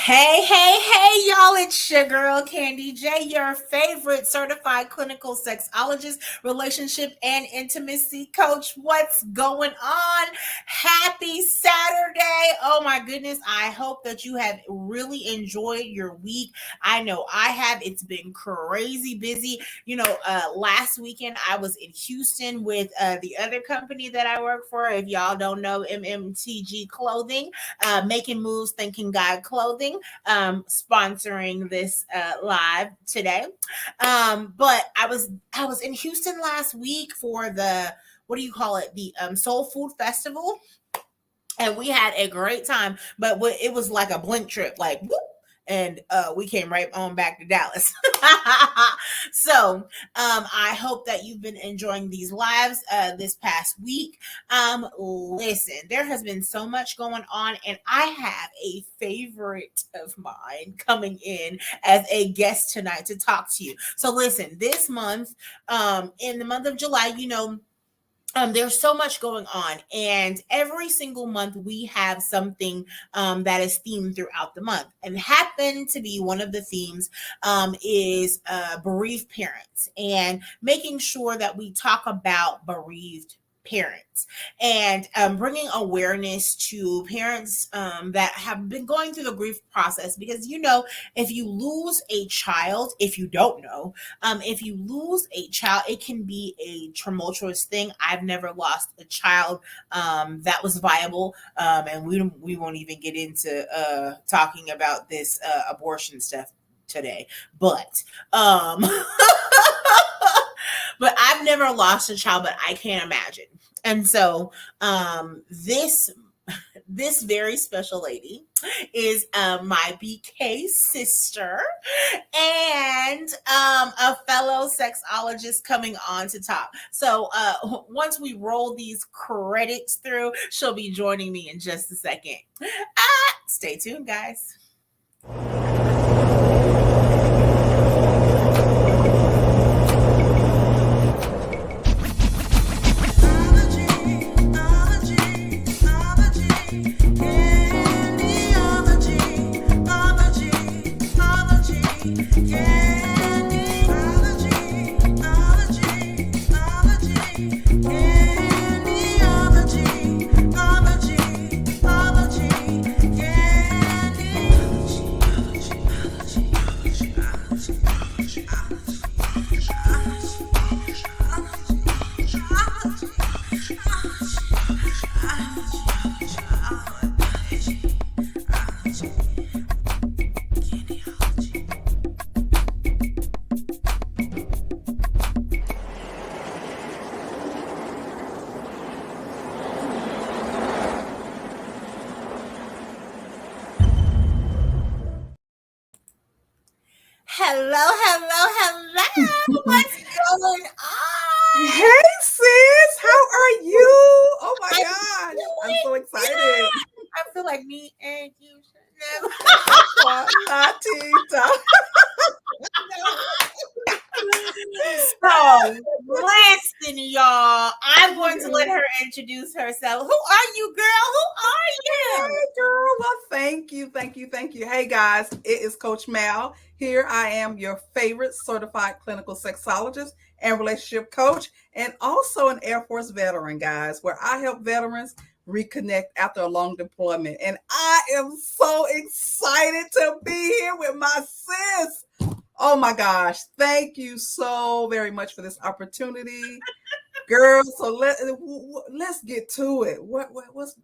Hey, y'all, it's your girl Candy J, your favorite certified clinical sexologist, relationship and intimacy coach. What's going on? Happy Saturday. Oh my goodness. I hope that you have really enjoyed your week. I know I have. It's been crazy busy. Last weekend I was in Houston with the other company that I work for. If y'all don't know, MMTG Clothing, Making Moves, Thinking God Clothing, sponsoring this live today. But I was in Houston last week for the, what do you call it, the Soul Food Festival, and we had a great time. But it was like a blink trip, like whoop, and we came right on back to Dallas. So I hope that you've been enjoying these lives this past week. Listen, there has been so much going on, and I have a favorite of mine coming in as a guest tonight to talk to you. So listen, this month, in the month of July, there's so much going on, and every single month we have something that is themed throughout the month. And happen to be one of the themes is bereaved parents, and making sure that we talk about bereaved parents, and bringing awareness to parents that have been going through the grief process. Because if you lose a child, if you don't know, if you lose a child, it can be a tumultuous thing. I've never lost a child that was viable, and we won't even get into talking about this abortion stuff today. But but I've never lost a child, but I can't imagine. And so this very special lady is my BK sister, and a fellow sexologist coming on to talk. So once we roll these credits through, she'll be joining me in just a second. Stay tuned, guys. Hello. What's going on? Hey sis, how are you? Oh my I'm gosh, I'm so doing excited. good. I feel like me and you should Latita. So, listen, y'all. I'm going to let her introduce herself. Who are you, girl? Who are you? Hey girl, well thank you. Hey guys, it is Coach Mal. Here I am, your favorite certified clinical sexologist and relationship coach, and also an Air Force veteran, guys, where I help veterans reconnect after a long deployment. And I am so excited to be here with my sis. Oh my gosh, thank you so very much for this opportunity, girl. So let's get to it. Let's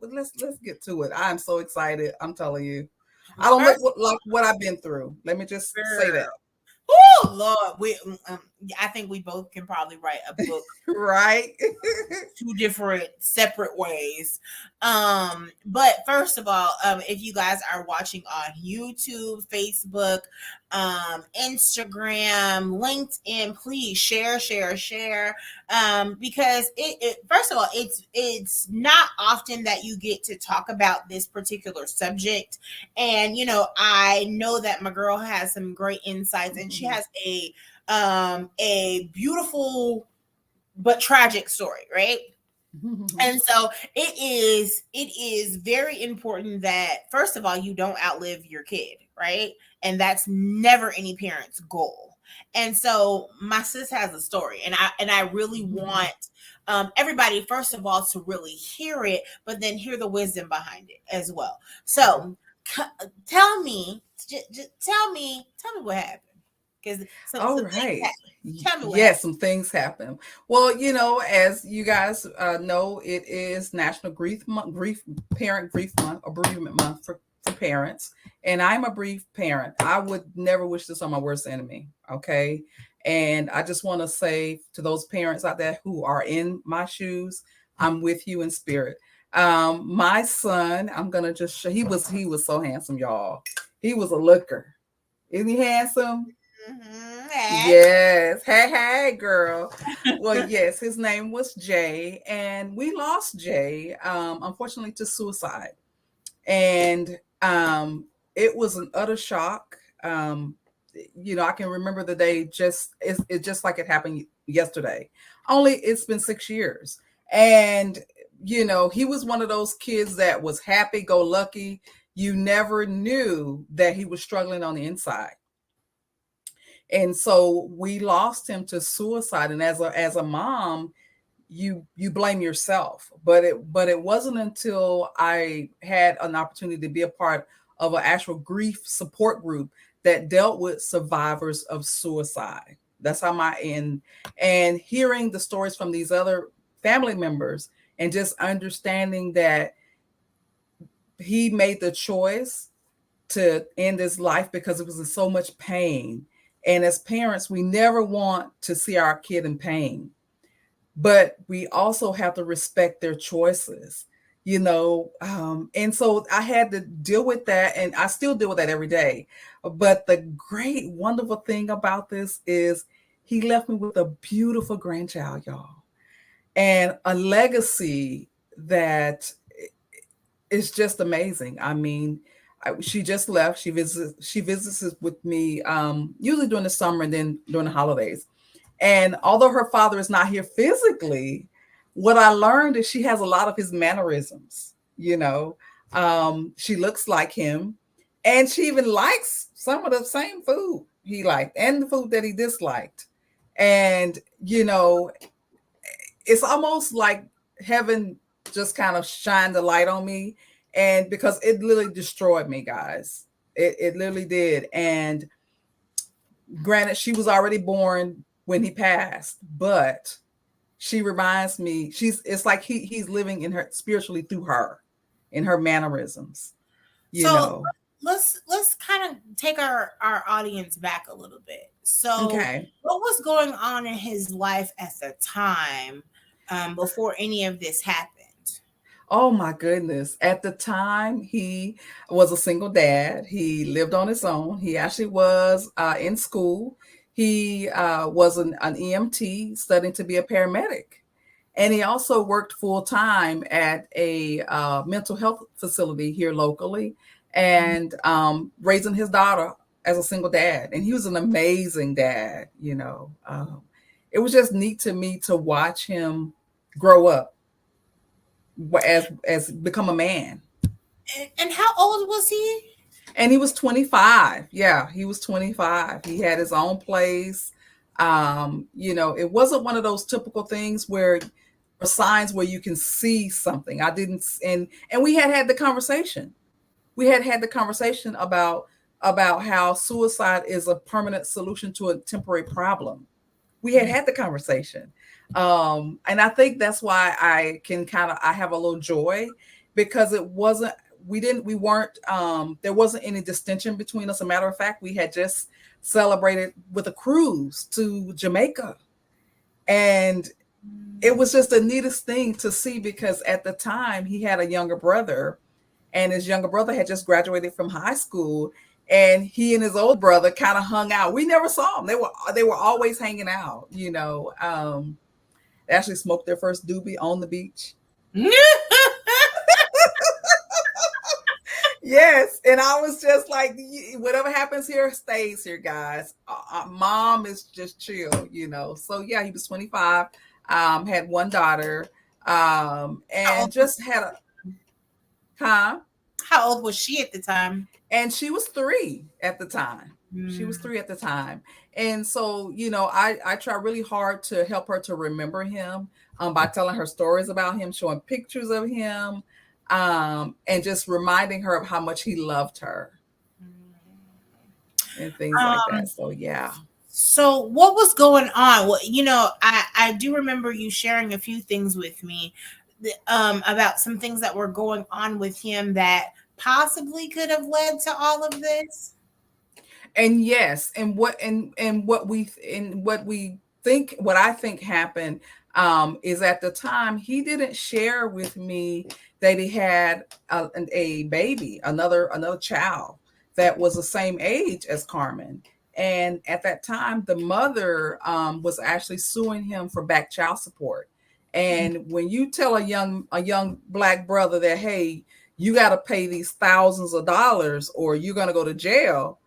get to it. I'm so excited. I'm telling you, I don't look like what I've been through. Let me just say that. Oh Lord, I think we both can probably write a book, right? two different separate ways. But first of all, if you guys are watching on YouTube, Facebook, Instagram, LinkedIn, please share. Because it first of all, it's not often that you get to talk about this particular subject. And I know that my girl has some great insights, and she has a beautiful but tragic story, right? And so it is very important that first of all you don't outlive your kid, right? And that's never any parent's goal. And so my sis has a story, and I really want everybody first of all to really hear it, but then hear the wisdom behind it as well. Okay. So tell me, tell me what happened, because All some things right. happened. Tell me what happened. Yes, some things happen. Well, as you guys know, it is National Parent Grief Month, or Bereavement Month for parents. And I'm a bereaved parent. I would never wish this on my worst enemy. Okay. And I just want to say to those parents out there who are in my shoes, I'm with you in spirit. My son, I'm gonna just show, he was so handsome, y'all. He was a looker. Isn't he handsome? Mm-hmm. Yes. Hey, hey, girl. Well, yes, his name was Jay, and we lost Jay, unfortunately, to suicide. And it was an utter shock. I can remember the day it's just like it happened yesterday. Only it's been 6 years. And, he was one of those kids that was happy go lucky. You never knew that he was struggling on the inside, and so we lost him to suicide. And as a mom, you blame yourself, but it wasn't until I had an opportunity to be a part of an actual grief support group that dealt with survivors of suicide. That's how my end. And hearing the stories from these other family members, and just understanding that he made the choice to end his life because it was in so much pain. And as parents, we never want to see our kid in pain, but we also have to respect their choices, and so I had to deal with that, and I still deal with that every day. But the great, wonderful thing about this is he left me with a beautiful grandchild, y'all, and a legacy that is just amazing. I mean, she just left. She visits with me, usually during the summer and then during the holidays. And although her father is not here physically, what I learned is she has a lot of his mannerisms. She looks like him, and she even likes some of the same food he liked and the food that he disliked. And it's almost like heaven just kind of shined the light on me, and because it literally destroyed me, guys. It literally did. And granted, she was already born when he passed, but she reminds me, it's like he's living in her spiritually through her, in her mannerisms, you So know. let's kind of take our audience back a little bit. So Okay. what was going on in his life at the time, before any of this happened? Oh my goodness. At the time, he was a single dad. He lived on his own. He actually was in school. He was an EMT studying to be a paramedic. And he also worked full time at a mental health facility here locally, and raising his daughter as a single dad. And he was an amazing dad. It was just neat to me to watch him grow up as become a man. And how old was he? And he was 25. Yeah, he was 25. He had his own place. It wasn't one of those typical things where, or signs where you can see something. I didn't. And we had the conversation. We had the conversation about how suicide is a permanent solution to a temporary problem. We had the conversation. And I think that's why I have a little joy, because it wasn't we weren't there wasn't any distinction between us. A matter of fact, we had just celebrated with a cruise to Jamaica, and it was just the neatest thing to see, because at the time he had a younger brother, and his younger brother had just graduated from high school, and he and his older brother kind of hung out. We never saw them. They were always hanging out. They actually smoked their first doobie on the beach. Yes, and I was just like, whatever happens here stays here, guys. Mom is just chill. So yeah, he was 25, had one daughter. How And old was just had a, huh? how old was she at the time? And she was 3 at the time. She was Mm, 3 at the time. And so, I try really hard to help her to remember him, by telling her stories about him, showing pictures of him, and just reminding her of how much he loved her mm. and things like Um, that. So, yeah. so what was going on? Well, I do remember you sharing a few things with me, about some things that were going on with him that possibly could have led to all of this. And yes, and what I think happened, is at the time he didn't share with me that he had a baby, another child that was the same age as Carmen. And at that time the mother, was actually suing him for back child support. And when you tell a young black brother that, hey, you got to pay these thousands of dollars or you're going to go to jail,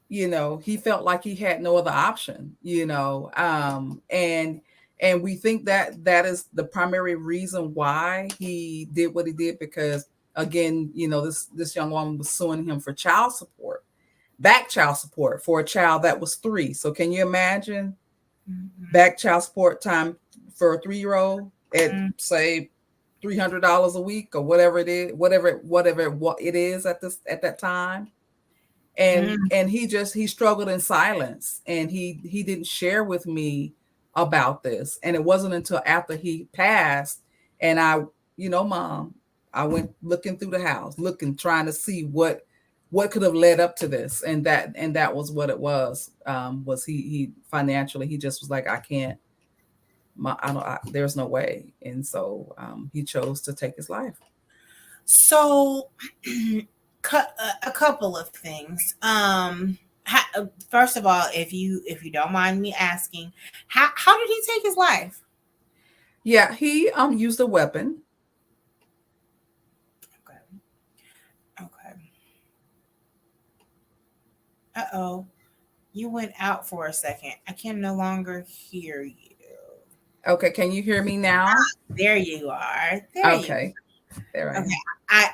he felt like he had no other option, and we think that that is the primary reason why he did what he did, because again, this young woman was suing him for child support, back child support, for a child that was 3. So can you imagine Mhm, back child support time for a 3-year-old at, mhm, say, $300 a week, or whatever it is, whatever what it is at that time. And he struggled in silence, and he didn't share with me about this. And it wasn't until after he passed, and mom, I went looking through the house, looking, trying to see what could have led up to this. And that was what it was he financially, he just was like, I can't, there's no way. And so, he chose to take his life. So, a couple of things. First of all, if you don't mind me asking, how did he take his life? Yeah, he used a weapon. Okay. Okay. Uh-oh. You went out for a second. I can no longer hear you. Okay, can you hear me now? There you are. There you. Okay, there I Okay. am.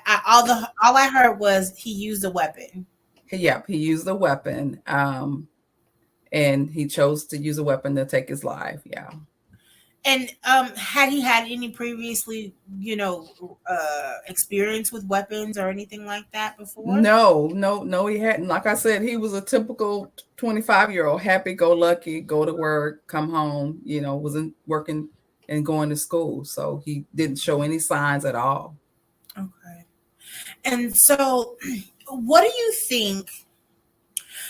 All I heard was he used a weapon. Yep, he used a weapon, and he chose to use a weapon to take his life. Yeah. And had he had any previously, experience with weapons or anything like that before? No, no, no, he hadn't. Like I said, he was a typical 25-year-old, happy go lucky, go to work, come home, wasn't working and going to school. So he didn't show any signs at all. Okay. And so, what do you think?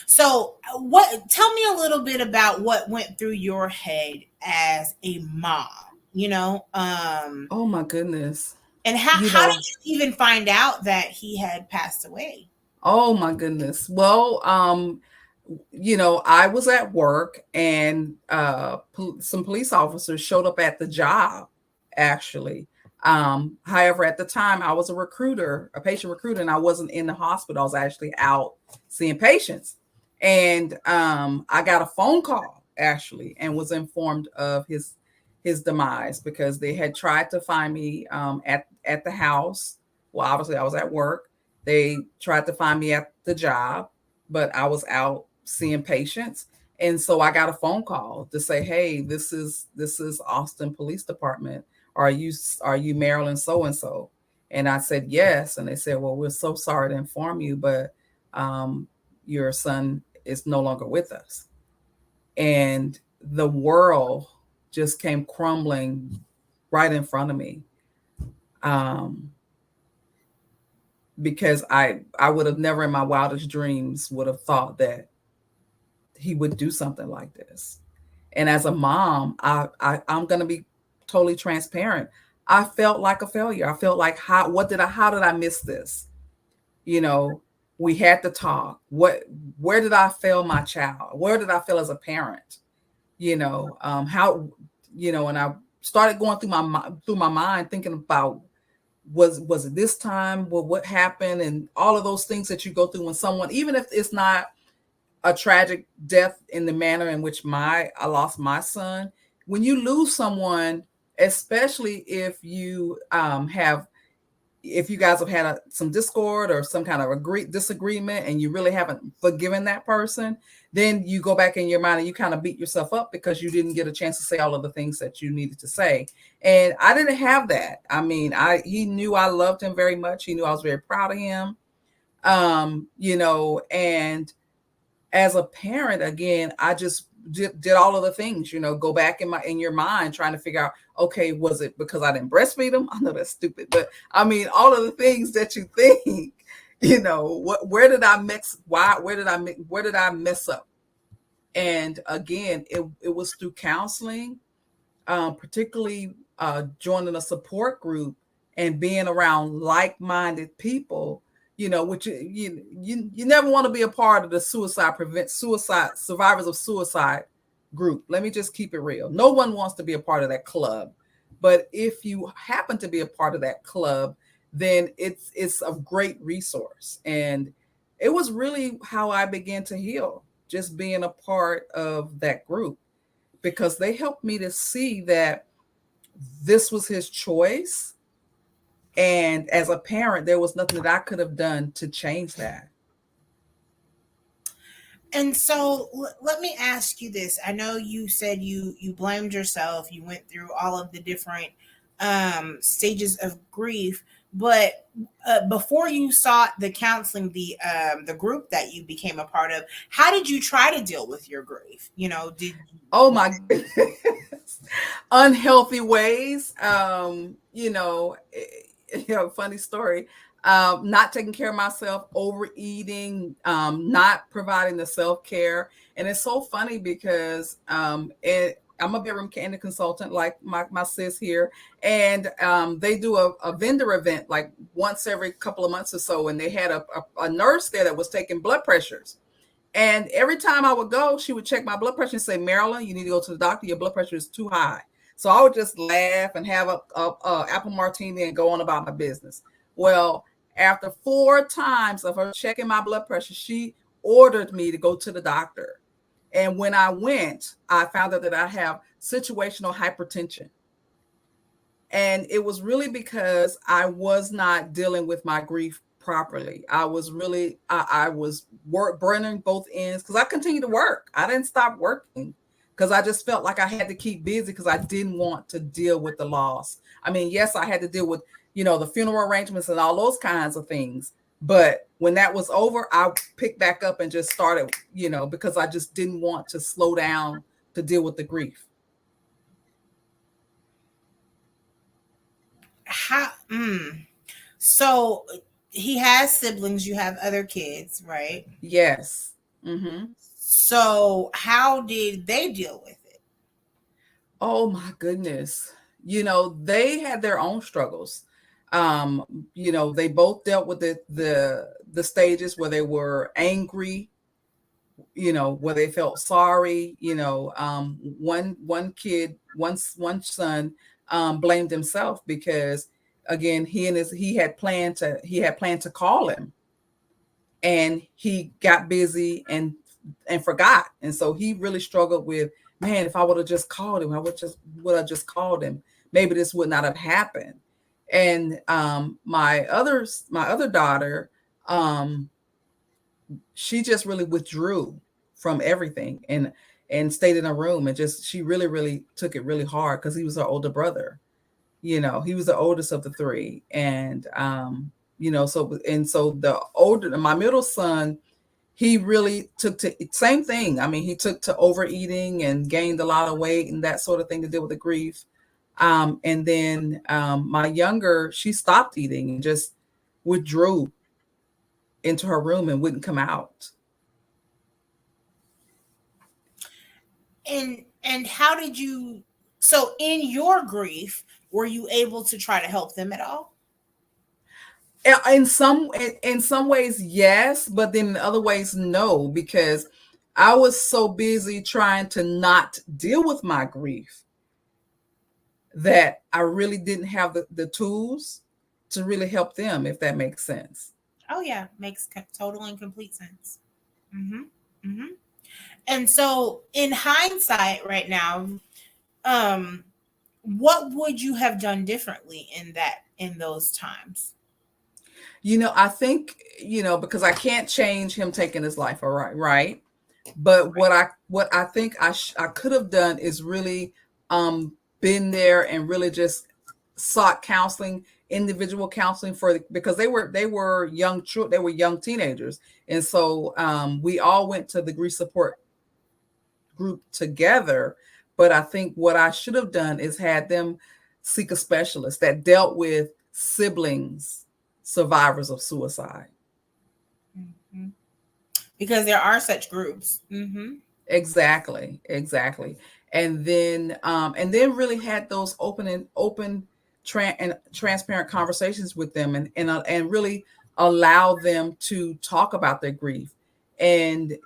So, what? Tell me a little bit about what went through your head as a mom. You know, Oh my goodness. and how did You know, you even find out that he had passed away? oh my goodness. Well, I was at work, and some police officers showed up at the job, actually. However, at the time, I was a recruiter, a patient recruiter, and I wasn't in the hospital. I was actually out seeing patients. And I got a phone call, actually, and was informed of his demise, because they had tried to find me, at the house. Well, obviously, I was at work. They tried to find me at the job, but I was out seeing patients. And so I got a phone call to say, "Hey, this is Austin Police Department. Are you Marilyn so and so?" And I said yes. And they said, "Well, we're so sorry to inform you, but um, your son is no longer with us." And the world just came crumbling right in front of me. Um, because I would have never in my wildest dreams would have thought that he would do something like this. And as a mom, I'm gonna be totally transparent. I felt like a failure. I felt like, how did I miss this? You know, we had to talk. Where did I fail my child? Where did I fail as a parent? How, and I started going through my mind, thinking about, was it this time? Well, what happened? And all of those things that you go through when someone, even if it's not a tragic death in the manner in which I lost my son. When you lose someone, especially if you guys have had some discord or some kind of disagreement and you really haven't forgiven that person, then you go back in your mind and you kind of beat yourself up because you didn't get a chance to say all of the things that you needed to say. And I didn't have that. I mean, he knew I loved him very much. He knew I was very proud of him. And as a parent, again, I just did all of the things, go back in your mind trying to figure out, okay, was it because I didn't breastfeed them? I know that's stupid, but I mean, all of the things that you think, where did I mix? Where did I mess up? And again, it was through counseling, particularly joining a support group and being around like-minded people, which you never want to be a part of the suicide survivors of suicide group. Let me just keep it real. No one wants to be a part of that club. But if you happen to be a part of that club, then it's a great resource. And it was really how I began to heal, just being a part of that group, because they helped me to see that this was his choice. And as a parent, there was nothing that I could have done to change that. And so let me ask you this. I know you said you blamed yourself. You went through all of the different stages of grief, but before you sought the counseling, the group that you became a part of, how did you try to deal with your grief? Did Oh my goodness. Unhealthy ways. Funny story. Not taking care of myself, overeating, not providing the self-care. And it's so funny because I'm a bedroom candy consultant, like my sis here, and they do a vendor event like once every couple of months or so, and they had a nurse there that was taking blood pressures. And every time I would go, she would check my blood pressure and say, Marilyn, you need to go to the doctor. Your blood pressure is too high. So I would just laugh and have a apple martini and go on about my business. Well, after 4 times of her checking my blood pressure, she ordered me to go to the doctor. And when I went, I found out that I have situational hypertension. And it was really because I was not dealing with my grief properly. I was burning both ends because I continued to work. I didn't stop working because I just felt like I had to keep busy because I didn't want to deal with the loss. I mean, yes, I had to deal with, the funeral arrangements and all those kinds of things. But when that was over, I picked back up and just started, because I just didn't want to slow down to deal with the grief. how so he has siblings, you have other kids, right? Yes. Mm-hmm. So how did they deal with it? Oh my goodness. They had their own struggles. Um, they both dealt with the stages where they were angry, where they felt sorry. One son blamed himself because again, he had planned to call him, and he got busy and forgot. And so he really struggled with, man, if I would have just called him, I would have just called him. Maybe this would not have happened. And my other daughter, um, she just really withdrew from everything and stayed in a room, and just she really, really took it really hard because he was her older brother. He was the oldest of the three. And so my middle son, he really took to same thing. I mean, he took to overeating and gained a lot of weight and that sort of thing to deal with the grief. And then my younger, she stopped eating and just withdrew into her room and wouldn't come out. And how did you, so in your grief, were you able to try to help them at all? In some ways, yes, but then in other ways, no, because I was so busy trying to not deal with my grief that I really didn't have the tools to really help them, if that makes sense. Oh yeah, makes total and complete sense. Hmm. Hmm. And so in hindsight right now, um what would you have done differently in those times? I think, because I can't change him taking his life, all right, right? But what I think I could have done is really um been there and really just sought counseling, individual counseling, because they were they were young teenagers. And so we all went to the grief support group together. But I think what I should have done is had them seek a specialist that dealt with siblings, survivors of suicide. Mhm. Because there are such groups. Hmm. Exactly, exactly. And then really had those transparent conversations with them, and really allow them to talk about their grief, and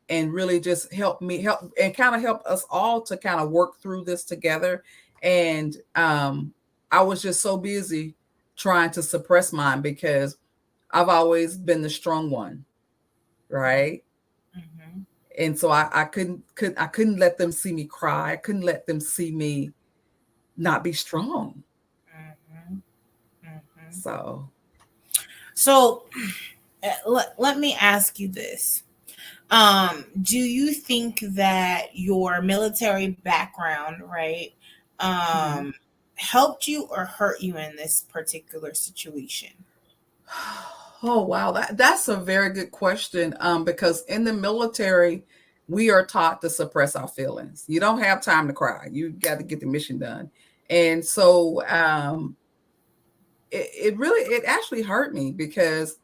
really just help and kind of help us all to kind of work through this together. And I was just so busy trying to suppress mine because I've always been the strong one, right? Hmm. And so I couldn't let them see me cry. I couldn't let them see me not be strong. Hmm. Hmm. So So let me ask you this. Do you think that your military background, right, mhm. um, helped you or hurt you in this particular situation? Oh wow, that's a very good question. Because in the military, we are taught to suppress our feelings. You don't have time to cry. You got to get the mission done. And so it actually hurt me because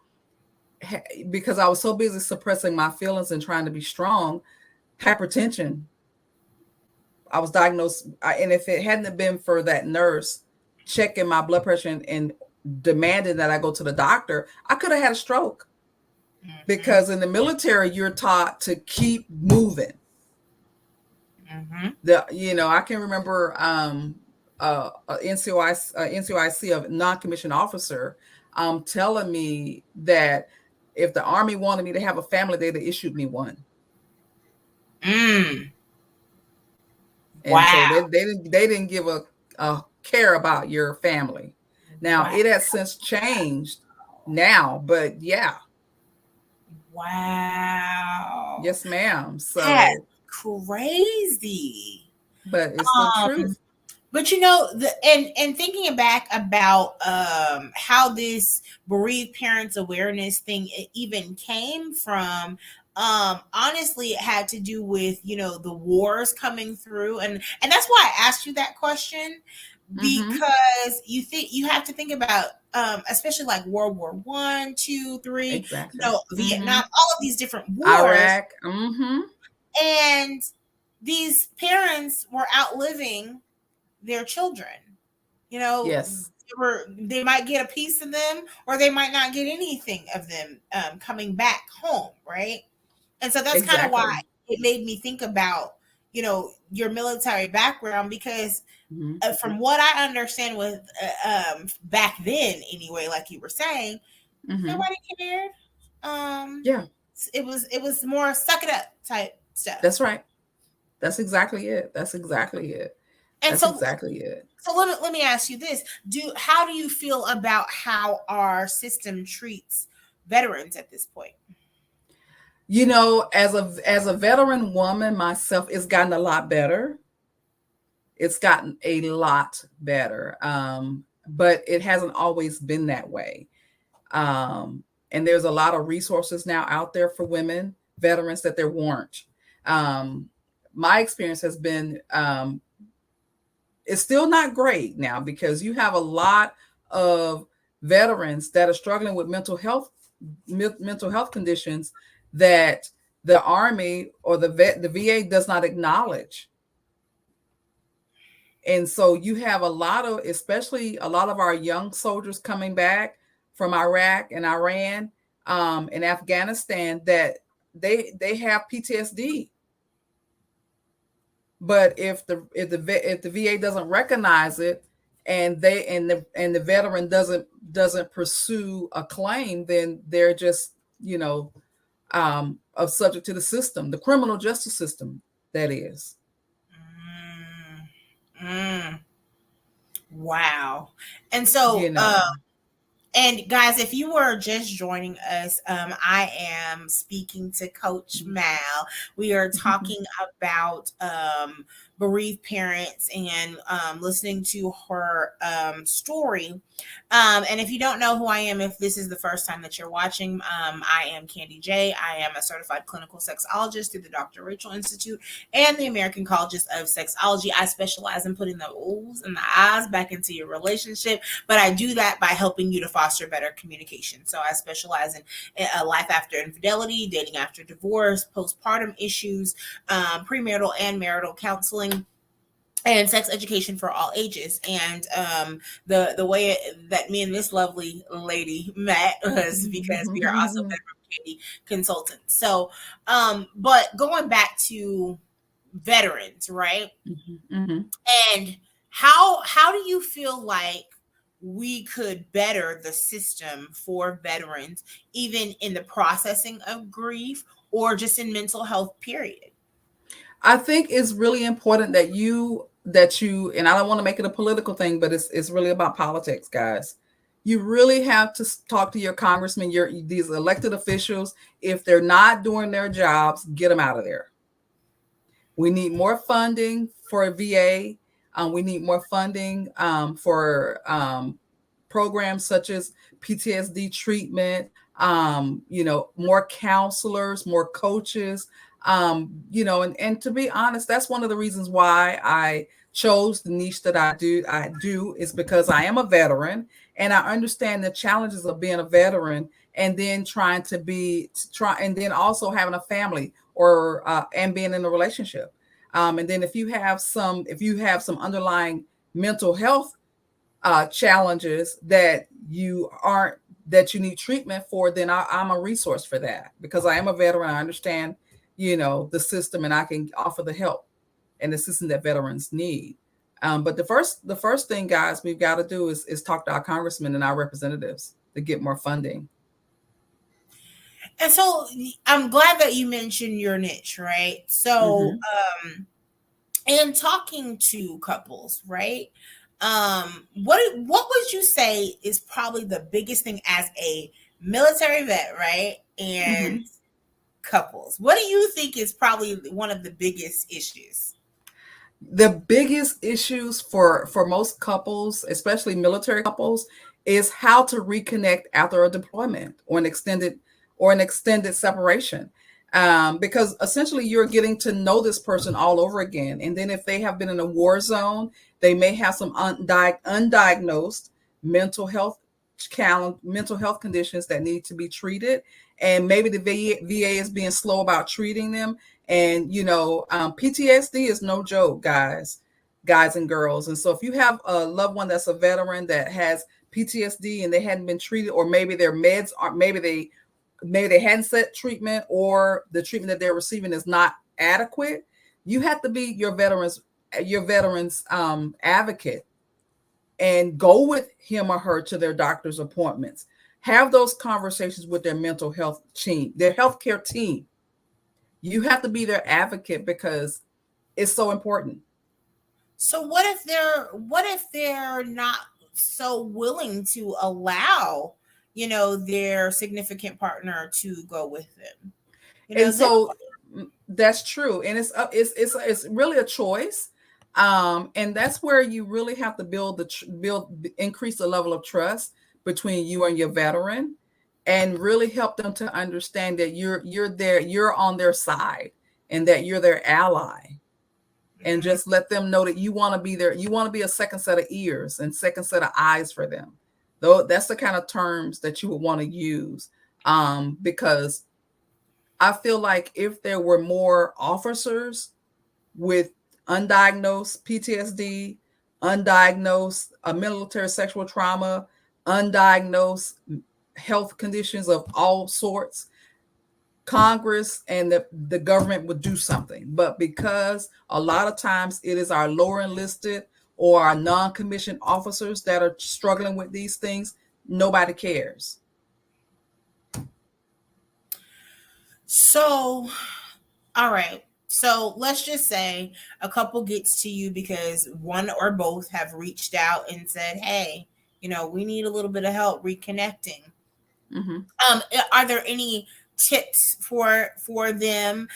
I was so busy suppressing my feelings and trying to be strong. Hypertension, I was diagnosed, and if it hadn't been for that nurse checking my blood pressure and demanding that I go to the doctor, I could have had a stroke. Hmm. Because in the military, you're taught to keep moving. Hmm. I can remember NCOIC of non-commissioned officer telling me that if the Army wanted me to have a family, they'd have issued me one. Mm. And so Wow. they didn't give a care about your family. Now Wow. it has since changed now, but yeah, Wow. yes, ma'am. That's So, crazy. but it's the truth. But the and thinking back about how this bereaved parents awareness thing even came from, honestly it had to do with the wars coming through, and that's why I asked you that question, Mm-hmm. because you have to think about, especially like World War I, II, III, Exactly. Mm-hmm. Vietnam, all of these different wars, Iraq. Mm-hmm. and these parents were outliving their children. You know, Yes. they might get a piece of them, or they might not get anything of them coming back home, right? And so that's kind of why Exactly. it made me think about your military background, because Mm-hmm. from what I understand with back then anyway, like you were saying, Mm-hmm. nobody cared. Um, Yeah, it was more suck it up type stuff. that's right. That's exactly it. That's exactly it. And That's so exactly it. So let me ask you this. How do you feel about how our system treats veterans at this point? As a veteran woman myself, it's gotten a lot better. It's gotten a lot better. But it hasn't always been that way. Um, and there's a lot of resources now out there for women veterans that there weren't. Um, my experience has been, it's still not great now because you have a lot of veterans that are struggling with mental health conditions that the Army or the VA does not acknowledge. And so you have especially a lot of our young soldiers coming back from Iraq and Iran, and Afghanistan, that they have PTSD. But if the VA doesn't recognize it, and the veteran doesn't pursue a claim, then they're just of subject to the system, the criminal justice system, that is. Mm, Mm, wow. And so, You know. and guys, if you were just joining us, I am speaking to Coach Mal. We are talking about bereaved parents and listening to her story. And if you don't know who I am, if this is the first time that you're watching, I am Candy J. I am a certified clinical sexologist through the Dr. Rachel Institute and the American Colleges of Sexology. I specialize in putting the oohs and the ahs back into your relationship, but I do that by helping you to foster better communication. So I specialize in life after infidelity, dating after divorce, postpartum issues, premarital and marital counseling, and sex education for all ages. And the way that me and this lovely lady met was because we are also bedroom candy consultants. So, but going back to veterans, right? And how do you feel like we could better the system for veterans, even in the processing of grief or just in mental health, period? I think it's really important that you and I don't want to make it a political thing, but it's really about politics, guys. You really have to talk to your congressmen, your these elected officials. If they're not doing their jobs, get them out of there. We need more funding for VA. We need more funding for programs such as PTSD treatment. More counselors, more coaches. And to be honest, that's one of the reasons why I chose the niche that I do. I do is because I am a veteran and I understand the challenges of being a veteran and then and then also having a family or and being in a relationship. And then if you have some underlying mental health challenges that you need treatment for, then I'm a resource for that because I am a veteran. I understand, the system, and I can offer the help and assistance that veterans need. But the first thing, guys, we've got to do is talk to our congressmen and our representatives to get more funding. And so I'm glad that you mentioned your niche, right? So, Mm-hmm. in talking to couples, right? What would you say is probably the biggest thing as a military vet, right? And Mm-hmm. couples. What do you think is probably one of the biggest issues? The biggest issues for most couples, especially military couples, is how to reconnect after a deployment or an extended separation. Because essentially you're getting to know this person all over again. And then if they have been in a war zone, they may have some undiagnosed mental health mental health conditions that need to be treated. And maybe the VA is being slow about treating them. And PTSD is no joke, guys and girls. And so if you have a loved one that's a veteran that has PTSD and they hadn't been treated, or maybe their meds are maybe they hadn't set treatment, or the treatment that they're receiving is not adequate, you have to be your veterans advocate and go with him or her to their doctor's appointments. Have those conversations with their mental health team, their healthcare team. You have to be their advocate because it's so important. So what if they're not so willing to allow, their significant partner to go with them? And Then so that's true, and it's really a choice. And that's where you really have to increase the level of trust between you and your veteran, and really help them to understand that you're on their side, and that you're their ally, and Mhm. just let them know that you want to be there. You want to be a second set of ears and second set of eyes for them. Though that's the kind of terms that you would want to use, because I feel like if there were more officers with undiagnosed PTSD, undiagnosed military sexual trauma, undiagnosed health conditions of all sorts, Congress and the government would do something. But because a lot of times it is our lower enlisted or our non-commissioned officers that are struggling with these things, nobody cares. So, all right. So let's just say a couple gets to you because one or both have reached out and said, "Hey, we need a little bit of help reconnecting." Mm-hmm. Are there any tips for them?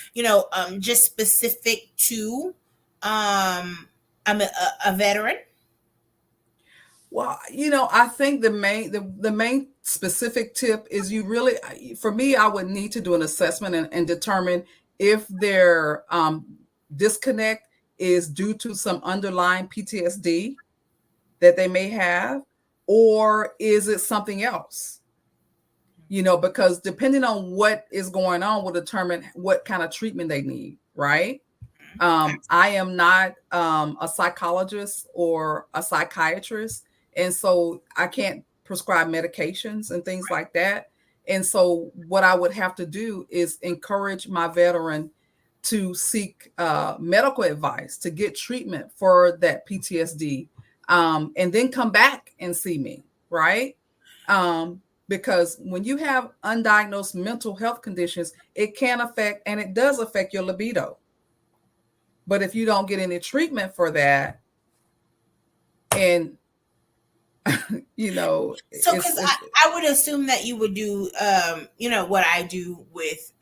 Just specific to a veteran. Well, I think the main specific tip is you really, for me, I would need to do an assessment and determine if their disconnect is due to some underlying PTSD that they may have, or is it something else? Because depending on what is going on will determine what kind of treatment they need, right? I am not a psychologist or a psychiatrist, and so I can't prescribe medications and things like that. And so, what I would have to do is encourage my veteran to seek medical advice to get treatment for that PTSD, and then come back and see me, right? Um, because when you have undiagnosed mental health conditions, it can affect and it does affect your libido. But if you don't get any treatment for that, and So, because it's I would assume that you would do, what I do with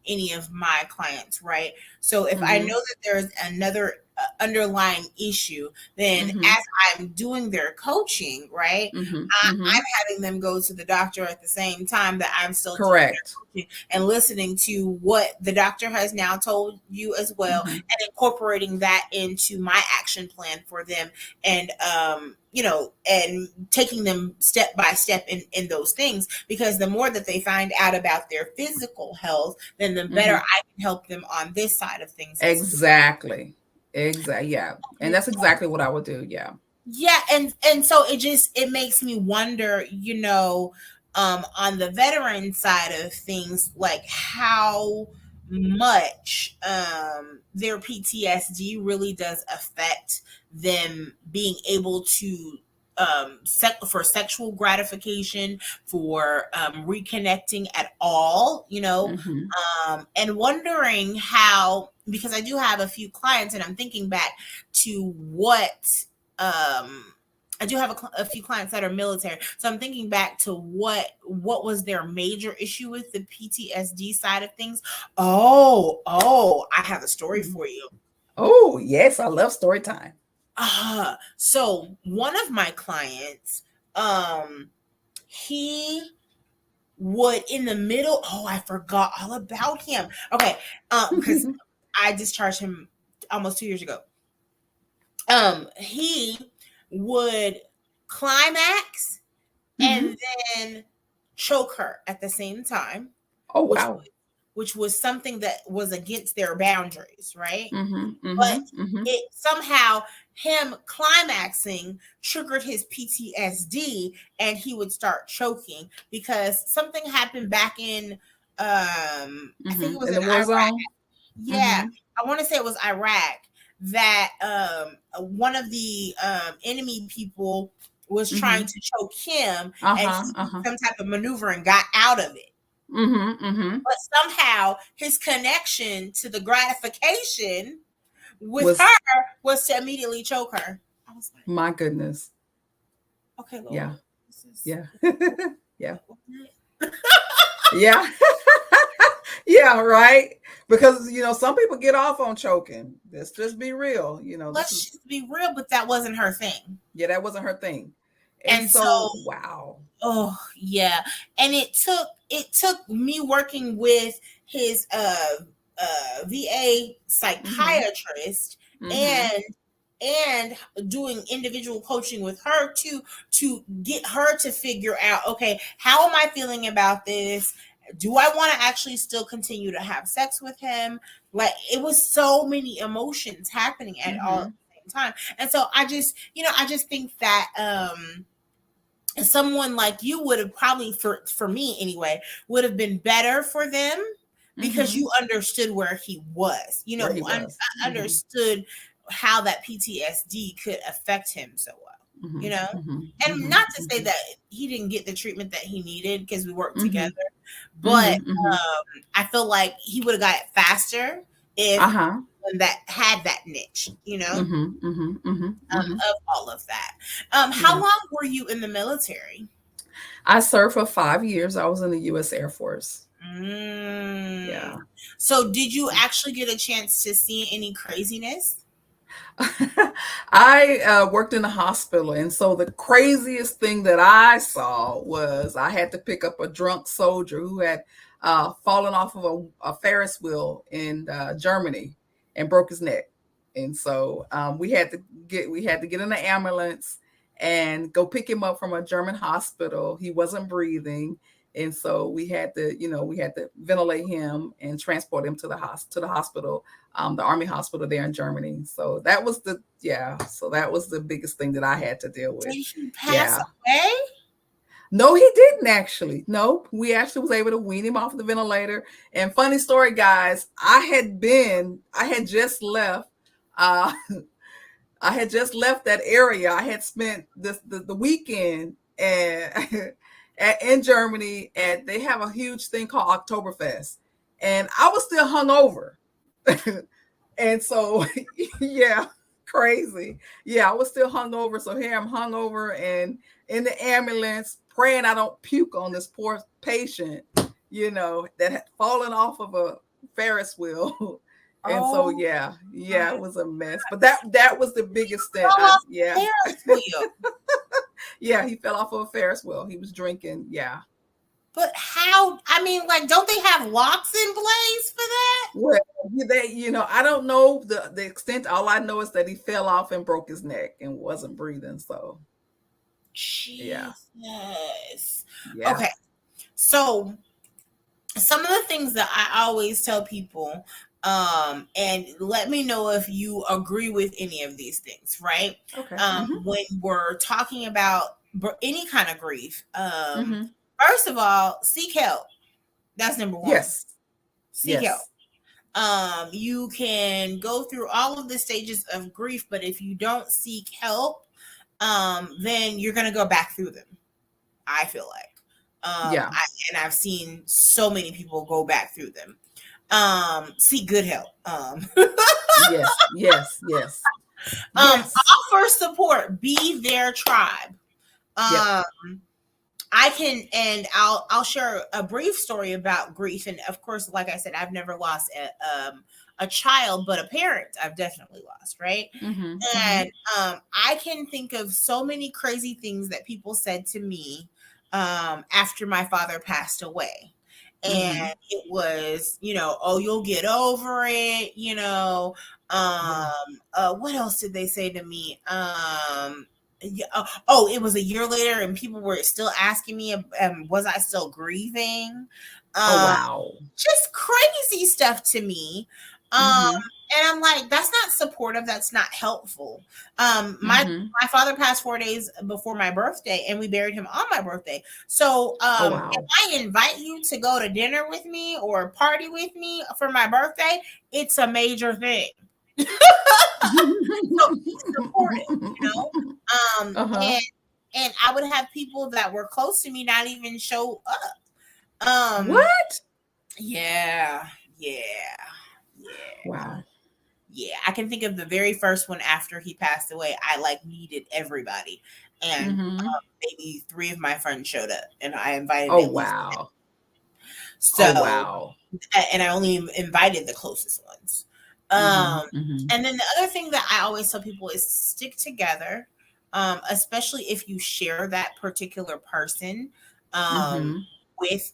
any of my clients, right? So, if I know mm-hmm, that there's another underlying issue, then mm-hmm, as I'm doing their coaching, right, mm-hmm, mm-hmm. I'm having them go to the doctor at the same time that I'm still doing their Correct. coaching and listening to what the doctor has now told you as well, Mm-hmm, and incorporating that into my action plan for them, and and taking them step by step in those things, because the more that they find out about their physical health, then the better mm-hmm. I can help them on this side of things as Exactly. Exactly. Yeah. And well. that's exactly what I would do. Yeah. Yeah, and so it makes me wonder, on the veteran side of things, like how much their PTSD really does affect them being able to for sexual gratification, for reconnecting at all, Mm-hmm, and wondering how, because I do have a few clients and I'm thinking back to what um I do have a few clients that are military, so I'm thinking back to what was their major issue with the PTSD side of things. Oh, I have a story mm-hmm. for you. Oh, yes. I love story time. So one of my clients, um, he would in the middle. Oh, I forgot all about him. Okay, because I discharged him almost 2 years ago. He would climax Mm-hmm. and then choke her at the same time, Oh, which wow. which was something that was against their boundaries, right? Mm-hmm, mm-hmm, But mm-hmm. it somehow, him climaxing triggered his PTSD, and he would start choking because something happened back in I think Mm-hmm. it was In in the war Iraq. zone. Yeah, Mm-hmm, I want to say it was Iraq, that one of the enemy people was trying mm-hmm. to choke him, and Uh-huh. he did Uh-huh. some type of maneuver and got out of it. Mm-hmm, mm-hmm. But somehow his connection to the gratification with Was her was to immediately choke her. I was like, my goodness. okay, Yeah. Lord, this is Yeah. Yeah. what? Yeah. Yeah, right. Because some people get off on choking. Let's just be real. This Let's is just be real, but that wasn't her thing. yeah, that wasn't her thing. And And so, so, wow. oh yeah, and it took me working with his VA Mhm. psychiatrist, Mhm. and doing individual coaching with her to get her to figure out, okay, how am I feeling about this? Do I want to actually still continue to have sex with him? Like, it was so many emotions happening at all at Mhm. the same time. And so I just think that someone like you would have probably, for me anyway, would have been better for them, because Mhm. you understood where he was, Where he was. Mhm. understood how that PTSD could affect him so well, you Mhm. know Mhm. and Mhm. not to say Mhm. that he didn't get the treatment that he needed, because we worked together, Mhm. but Mhm. Mhm. I feel like he would have got it faster if Uh-huh. that had that niche, Mhm. Mhm. Mhm. Mhm. of all of that. How Yeah. long were you in the military? I served for 5 years. I was in the US Air Force. Mm. Yeah. So, did you actually get a chance to see any craziness? I worked in a hospital, and so the craziest thing that I saw was I had to pick up a drunk soldier who had fallen off of a Ferris wheel in Germany and broke his neck, and so we had to get in an ambulance and go pick him up from a German hospital. He wasn't breathing, and so we had to ventilate him and transport him to the hospital, the army hospital there in Germany. So that was the biggest thing that I had to deal with. Did he pass Yeah. away? No, he didn't actually. No, we actually was able to wean him off the ventilator. And funny story, guys, I had just left uh I had just left that area. I had spent the weekend and in Germany, and they have a huge thing called Oktoberfest. And I was still hungover. And so, yeah, crazy. Yeah, I was still hungover. So here I'm hungover and in the ambulance praying I don't puke on this poor patient, that had fallen off of a Ferris wheel. And so, Oh yeah, my! it was a mess. But that was the biggest thing. Fell off the Yeah, Ferris wheel. yeah, he fell off of a Ferris wheel. He was drinking. Yeah. But how? I mean, like, don't they have locks in place for that? Well, I don't know the extent. All I know is that he fell off and broke his neck and wasn't breathing. So, yeah, Jesus. yeah. Okay, so some of the things that I always tell people, and let me know if you agree with any of these things, right? Okay. Mm-hmm. When we're talking about any kind of grief, Mm-hmm. first of all, seek help. That's number one. Yes. Seek help. Yes. You can go through all of the stages of grief, but if you don't seek help, then you're gonna go back through them. I feel like. Yeah. I've seen so many people go back through them. Seek good help. Yes. Yes. Yes. Yes. Offer support. Be their tribe. Yep. Um, I can, and I'll share a brief story about grief. And of course, like I said, I've never lost a child, but a parent I've definitely lost, right? Mm-hmm. Mm-hmm. And I can think of so many crazy things that people said to me after my father passed away. Mm-hmm. And it was, oh, you'll get over it, Yeah. what else did they say to me? Yeah, oh, it was a year later and people were still asking me, was I still grieving? Oh Um, wow. just crazy stuff to me. Mm-hmm. And I'm like, that's not supportive. That's not helpful. My Mm-hmm. my father passed 4 days before my birthday, and we buried him on my birthday. So, Oh if wow. I invite you to go to dinner with me or party with me for my birthday, it's a major thing. So be supportive, Uh-huh. and I would have people that were close to me not even show up. What? Yeah, yeah, yeah. Wow. Yeah, I can think of the very first one after he passed away. I like needed everybody, and Mm-hmm. maybe three of my friends showed up, and I invited Oh at least. wow. Oh So, wow. and I only invited the closest ones. Mm-hmm. Um, Mm-hmm. and then the other thing that I always tell people is stick together, especially if you share that particular person. Um, Mm-hmm. with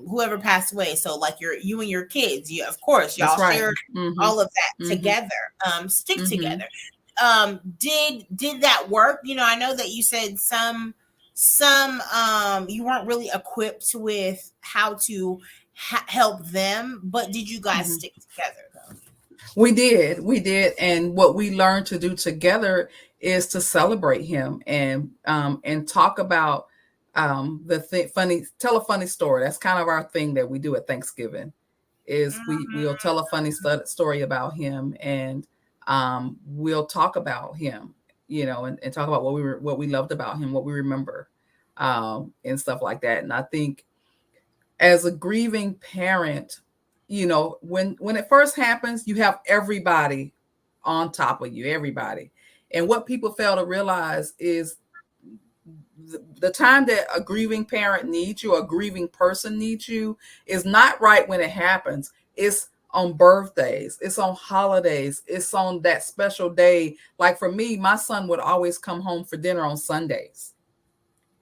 whoever passed away, so like you and your kids, you, of course, That's y'all right. shared Mm-hmm. all of that Mm-hmm. together. Stick Mm-hmm. together. Did that work? I know that you said some you weren't really equipped with how to help them, but did you guys Mm-hmm. stick together though? We did, and what we learned to do together is to celebrate him and talk about tell a funny story. That's kind of our thing that we do at Thanksgiving. Is we'll tell a funny story about him, and we'll talk about him, and talk about what we loved about him, what we remember, and stuff like that. And I think as a grieving parent, when it first happens, you have everybody on top of you, everybody. And what people fail to realize is the time that a grieving parent needs you, a grieving person needs you, is not right when it happens. It's on birthdays, it's on holidays, it's on that special day. Like for me, my son would always come home for dinner on Sundays.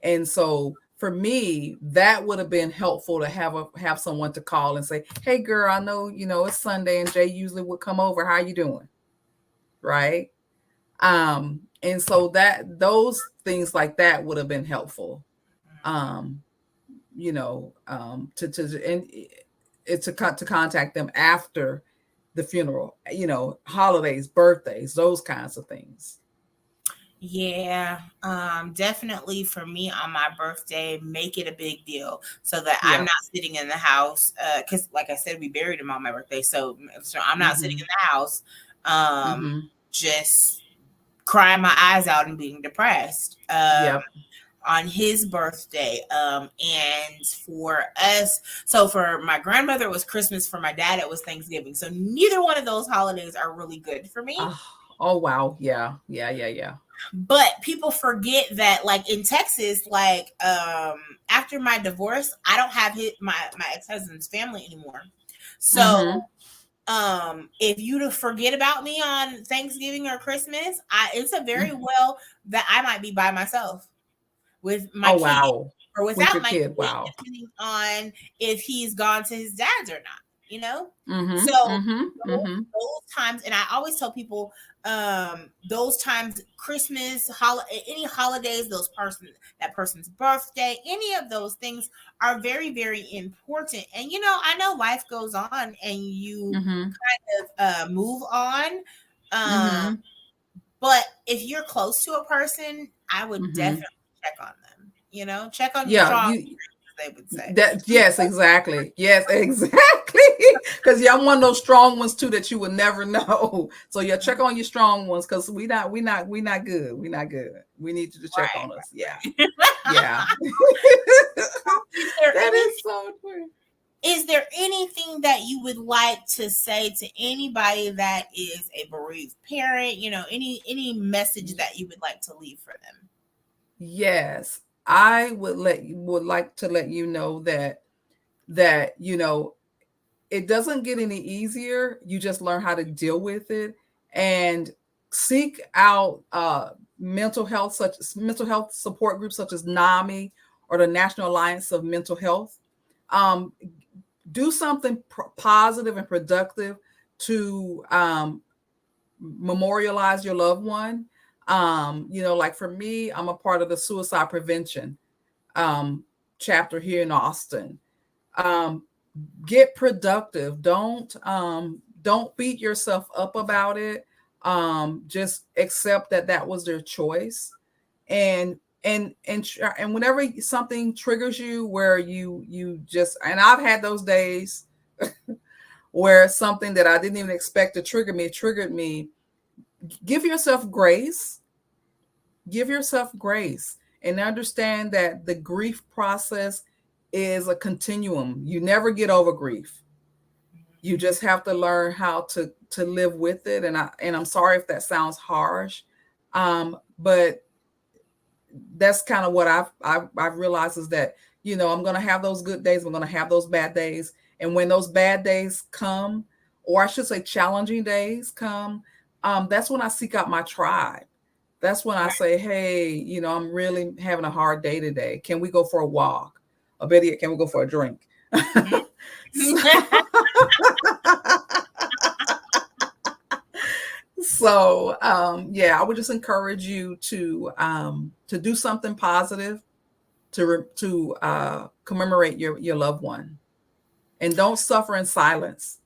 And so for me, that would have been helpful to have someone to call and say, "Hey girl, I know, it's Sunday and Jay usually would come over. How you doing?" Right? And so that those things like that would have been helpful. Um, to contact them after the funeral, holidays, birthdays, those kinds of things. Yeah, definitely for me on my birthday, make it a big deal so that I'm Yeah. not sitting in the house. Because, like I said, we buried him on my birthday, so I'm not sitting in Mhm. the house, um, Mhm. just crying my eyes out and being depressed. Yep. On his birthday, and for us, so for my grandmother it was Christmas, for my dad it was Thanksgiving. So neither one of those holidays are really good for me. Oh, oh wow. Yeah. Yeah. Yeah. Yeah. But people forget that, like in Texas, like after my divorce, I don't have my ex-husband's family anymore. So Mhm. if you to forget about me on Thanksgiving or Christmas, it's a very Mhm. well that I might be by myself with my Oh kid wow. or With without your my kid. kid, Wow. depending on if he's gone to his dad's or not, you know? So Mhm. Mhm. Mhm. those times, and I always tell people, those times, Christmas, any holidays, that person's birthday, any of those things are very, very important. And I know life goes on and you Mhm. move on. Um, Mhm. but if you're close to a person, I would Mhm. definitely check on them. Check on your Yeah, strong, you as they would say. that yes, exactly. Yes, exactly. Cuz yeah, I'm one of those strong ones too that you would never know. So yeah, check on your strong ones cuz we not good. We not good. We need you to check Right, on us. Yeah. right, right. Yeah. Is there That any is so true. is there anything that you would like to say to anybody that is a bereaved parent? Any message that you would like to leave for them? Yes. I would like to let you know that it doesn't get any easier. You just learn how to deal with it and seek out mental health support groups such as NAMI or the National Alliance of Mental Health. Um, do something positive and productive to memorialize your loved one. Like for me, I'm a part of the suicide prevention um, chapter here in Austin. Um, get productive. Don't beat yourself up about it. Just accept that that was their choice, and and whenever something triggers you where you just, and I've had those days where something that I didn't even expect to triggered me. Give yourself grace. Give yourself grace and understand that the grief process is a continuum. You never get over grief. You just have to learn how to live with it. And I'm sorry if that sounds harsh, but that's kind of what I've realized is that I'm gonna have those good days. I'm gonna have those bad days, and when those bad days come, or I should say challenging days come, that's when I seek out my tribe. That's when I Right. say, hey, I'm really having a hard day today. Can we go for a walk? Or better yet, can we go for a drink? So, yeah, I would just encourage you to do something positive to commemorate your loved one, and don't suffer in silence.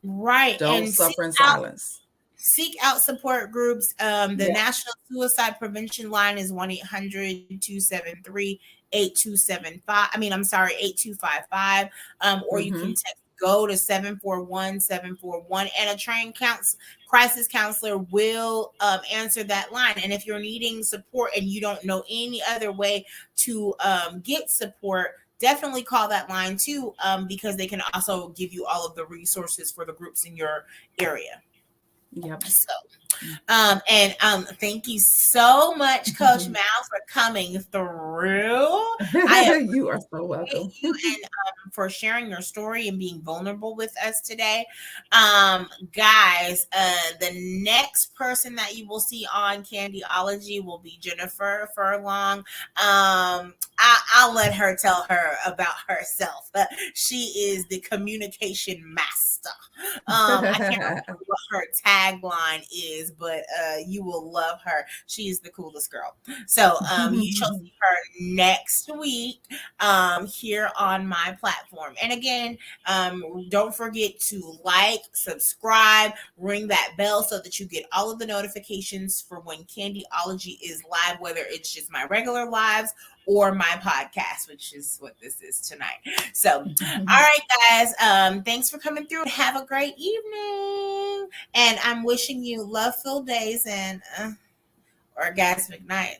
Right. Don't And suffer in silence. seek out support groups. The Yeah. National Suicide Prevention Line is 1-800-273-8275. I mean, I'm sorry, 8255. Or you can Mm-hmm. text go to 741-741, and a trained crisis counselor will answer that line. And if you're needing support and you don't know any other way to get support, definitely call that line too, because they can also give you all of the resources for the groups in your area. Yep. So, and thank you so much, Coach Mal, for coming through. I You are so appreciate welcome. you, and for sharing your story and being vulnerable with us today. Guys, the next person that you will see on Candyology will be Jennifer Furlong. I'll let her tell her about herself. She is the communication master. I can't remember what her tagline is, but you will love her. She is the coolest girl. So you shall see her next week here on my platform. And again, don't forget to like, subscribe, ring that bell so that you get all of the notifications for when Candyology is live, whether it's just my regular lives or my podcast, which is what this is tonight. So, all right, guys. Thanks for coming through. Have a great evening. And I'm wishing you love-filled days and orgasmic nights.